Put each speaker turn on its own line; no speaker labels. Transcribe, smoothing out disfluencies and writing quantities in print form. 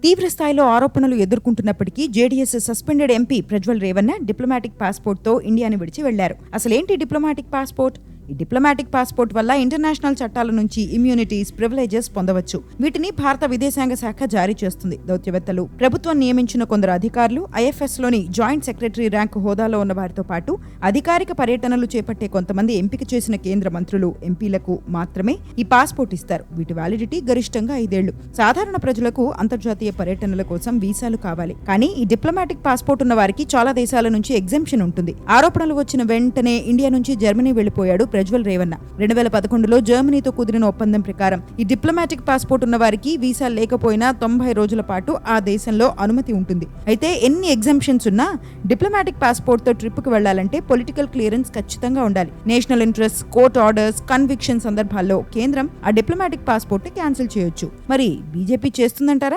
తీవ్ర స్థాయిలో ఆరోపణలు ఎదుర్కొంటున్నప్పటికీ JDS suspended MP Prajwal Revanna diplomatic పాస్పోర్ట్తో ఇండియాని విడిచి వెళ్లారు. అసలేంటి డిప్లొమాటిక్ పాస్పోర్ట్? ఈ డిప్లొమాటిక్ పాస్పోర్ట్ వల్ల ఇంటర్నేషనల్ చట్టాల నుంచి ఇమ్యూనిటీస్, ప్రివిలేజెస్ పొందవచ్చు. వీటిని భారత విదేశాంగ శాఖ జారీ చేస్తుంది. దౌత్యవేత్తలు, ప్రభుత్వం నియమించిన కొందరు అధికారులు, ఐఎఫ్ఎస్ లోని జాయింట్ సెక్రటరీ ర్యాంకు హోదాలో ఉన్న వారితో పాటు అధికారిక పర్యటనలు చేపట్టే కొంతమంది ఎంపిక చేసిన కేంద్ర మంత్రులు, ఎంపీలకు మాత్రమే ఈ పాస్పోర్ట్ ఇస్తారు. వీటి వ్యాలిడిటీ గరిష్టంగా 5 ఏళ్లు. సాధారణ ప్రజలకు అంతర్జాతీయ పర్యటనల కోసం వీసాలు కావాలి. కానీ ఈ డిప్లొమాటిక్ పాస్పోర్ట్ ఉన్న వారికి చాలా దేశాల నుంచి ఎగ్జెంప్షన్ ఉంటుంది. ఆరోపణలు వచ్చిన వెంటనే ఇండియా నుంచి జర్మనీ వెళ్లిపోయాడు ప్రజ్వల్ రేవన్న. 2011లో జర్మనీతో కుదిరిన ఒప్పందం ప్రకారం ఈ డిప్లొమాటిక్ పాస్పోర్ట్ ఉన్న వారికి వీసా లేకపోయినా 90 రోజుల పాటు ఆ దేశంలో అనుమతి ఉంటుంది. అయితే ఎన్ని ఎగ్జంప్షన్స్ ఉన్నా డిప్లొమాటిక్ పాస్పోర్ట్ తో ట్రిప్ కు వెళ్లాలంటే పొలిటికల్ క్లియరెన్స్ ఖచ్చితంగా ఉండాలి. National interest, court orders, conviction సందర్భాల్లో కేంద్రం ఆ డిప్లొమాటిక్ పాస్పోర్ట్ క్యాన్సిల్ చేయొచ్చు. మరి బీజేపీ చేస్తుందంటారా?